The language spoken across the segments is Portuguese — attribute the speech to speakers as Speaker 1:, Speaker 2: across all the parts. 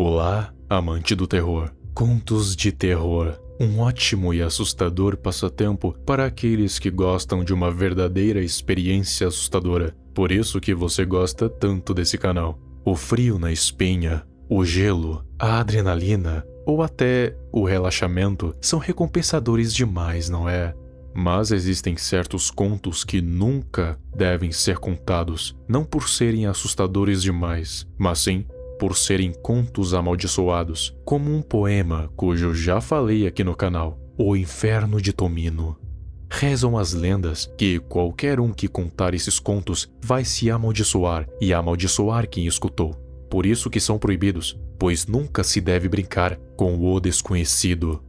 Speaker 1: Olá, amante do terror. Contos de terror. Um ótimo e assustador passatempo para aqueles que gostam de uma verdadeira experiência assustadora. Por isso que você gosta tanto desse canal. O frio na espinha, o gelo, a adrenalina ou até o relaxamento são recompensadores demais, não é? Mas existem certos contos que nunca devem ser contados, não por serem assustadores demais, mas sim por serem contos amaldiçoados, como um poema cujo já falei aqui no canal, O Inferno de Tomino. Rezam as lendas que qualquer um que contar esses contos vai se amaldiçoar e amaldiçoar quem escutou. Por isso que são proibidos, pois nunca se deve brincar com o desconhecido.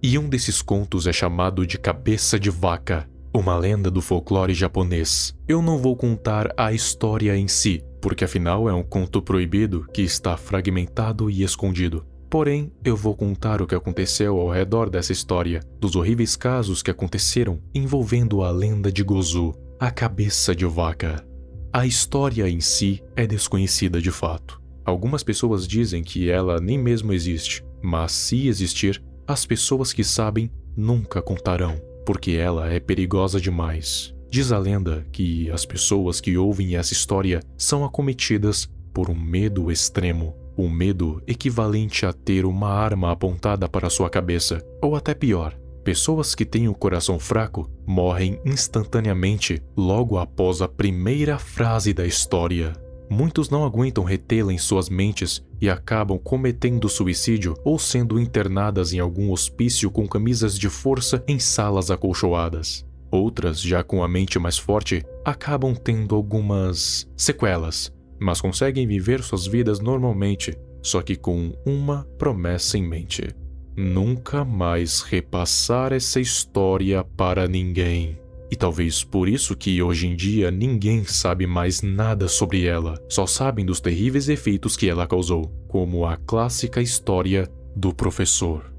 Speaker 1: E um desses contos é chamado de Cabeça de Vaca, uma lenda do folclore japonês. Eu não vou contar a história em si, porque afinal é um conto proibido que está fragmentado e escondido. Porém, eu vou contar o que aconteceu ao redor dessa história, dos horríveis casos que aconteceram envolvendo a lenda de Gozu, a Cabeça de Vaca. A história em si é desconhecida de fato. Algumas pessoas dizem que ela nem mesmo existe, mas se existir, as pessoas que sabem nunca contarão, porque ela é perigosa demais. Diz a lenda que as pessoas que ouvem essa história são acometidas por um medo extremo, um medo equivalente a ter uma arma apontada para sua cabeça, ou até pior, pessoas que têm o coração fraco morrem instantaneamente logo após a primeira frase da história. Muitos não aguentam retê-la em suas mentes e acabam cometendo suicídio ou sendo internadas em algum hospício com camisas de força em salas acolchoadas. Outras, já com a mente mais forte, acabam tendo algumas sequelas, mas conseguem viver suas vidas normalmente, só que com uma promessa em mente: nunca mais repassar essa história para ninguém. E talvez por isso que hoje em dia ninguém sabe mais nada sobre ela, só sabem dos terríveis efeitos que ela causou, como a clássica história do professor.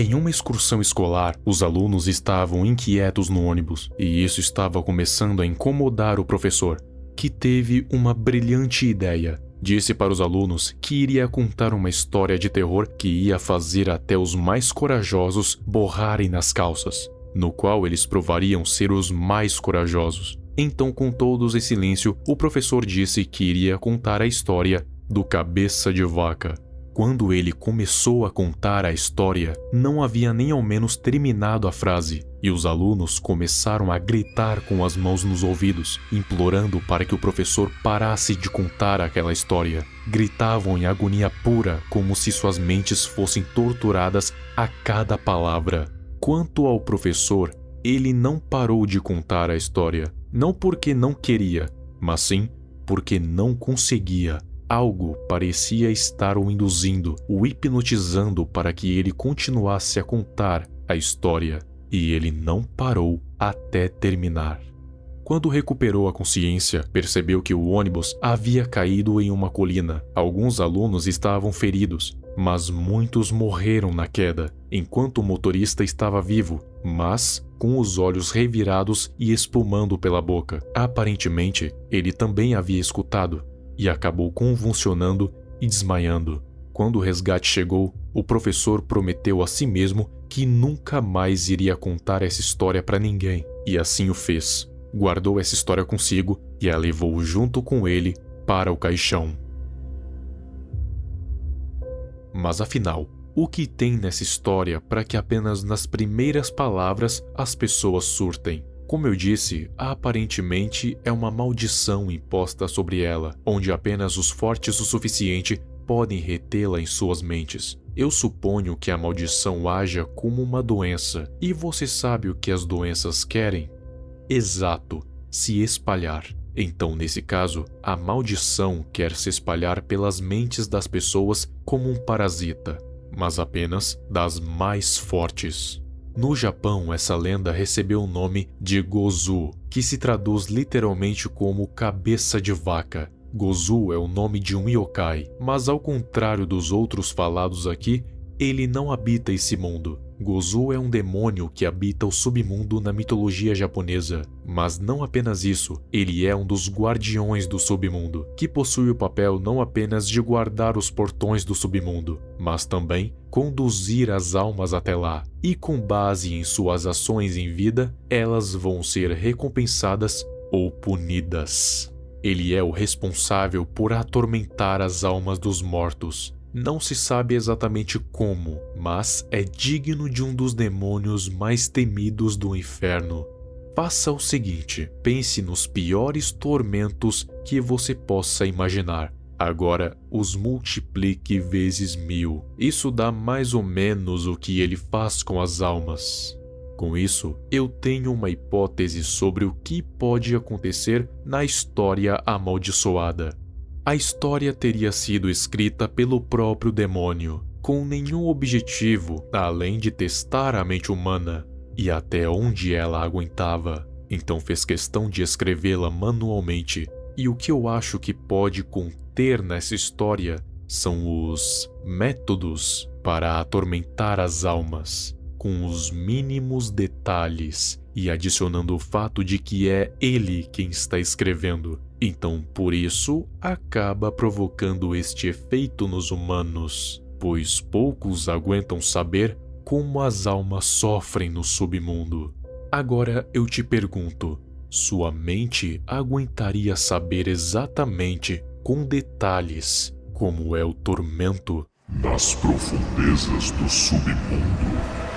Speaker 1: Em uma excursão escolar, os alunos estavam inquietos no ônibus, e isso estava começando a incomodar o professor, que teve uma brilhante ideia. Disse para os alunos que iria contar uma história de terror que ia fazer até os mais corajosos borrarem nas calças, no qual eles provariam ser os mais corajosos. Então, com todos em silêncio, o professor disse que iria contar a história do Cabeça de Vaca. Quando ele começou a contar a história, não havia nem ao menos terminado a frase, e os alunos começaram a gritar com as mãos nos ouvidos, implorando para que o professor parasse de contar aquela história. Gritavam em agonia pura, como se suas mentes fossem torturadas a cada palavra. Quanto ao professor, ele não parou de contar a história, não porque não queria, mas sim porque não conseguia. Algo parecia estar o induzindo, o hipnotizando para que ele continuasse a contar a história, e ele não parou até terminar. Quando recuperou a consciência, percebeu que o ônibus havia caído em uma colina. Alguns alunos estavam feridos, mas muitos morreram na queda, enquanto o motorista estava vivo, mas com os olhos revirados e espumando pela boca. Aparentemente, ele também havia escutado, e acabou convulsionando e desmaiando. Quando o resgate chegou, o professor prometeu a si mesmo que nunca mais iria contar essa história para ninguém, e assim o fez. Guardou essa história consigo e a levou junto com ele para o caixão. Mas afinal, o que tem nessa história para que apenas nas primeiras palavras as pessoas surtem? Como eu disse, aparentemente é uma maldição imposta sobre ela, onde apenas os fortes o suficiente podem retê-la em suas mentes. Eu suponho que a maldição haja como uma doença, e você sabe o que as doenças querem? Exato, se espalhar. Então, nesse caso, a maldição quer se espalhar pelas mentes das pessoas como um parasita, mas apenas das mais fortes. No Japão, essa lenda recebeu o nome de Gozu, que se traduz literalmente como Cabeça de Vaca. Gozu é o nome de um yokai, mas ao contrário dos outros falados aqui, ele não habita esse mundo. Gozu é um demônio que habita o submundo na mitologia japonesa. Mas não apenas isso, ele é um dos guardiões do submundo, que possui o papel não apenas de guardar os portões do submundo, mas também conduzir as almas até lá. E com base em suas ações em vida, elas vão ser recompensadas ou punidas. Ele é o responsável por atormentar as almas dos mortos. Não se sabe exatamente como, mas é digno de um dos demônios mais temidos do inferno. Faça o seguinte, pense nos piores tormentos que você possa imaginar. Agora, os multiplique vezes 1000. Isso dá mais ou menos o que ele faz com as almas. Com isso, eu tenho uma hipótese sobre o que pode acontecer na história amaldiçoada. A história teria sido escrita pelo próprio demônio, com nenhum objetivo além de testar a mente humana e até onde ela aguentava. Então fez questão de escrevê-la manualmente. E o que eu acho que pode conter nessa história são os métodos para atormentar as almas, com os mínimos detalhes e adicionando o fato de que é ele quem está escrevendo. Então, por isso, acaba provocando este efeito nos humanos, pois poucos aguentam saber como as almas sofrem no submundo. Agora eu te pergunto, sua mente aguentaria saber exatamente, com detalhes, como é o tormento
Speaker 2: nas profundezas do submundo?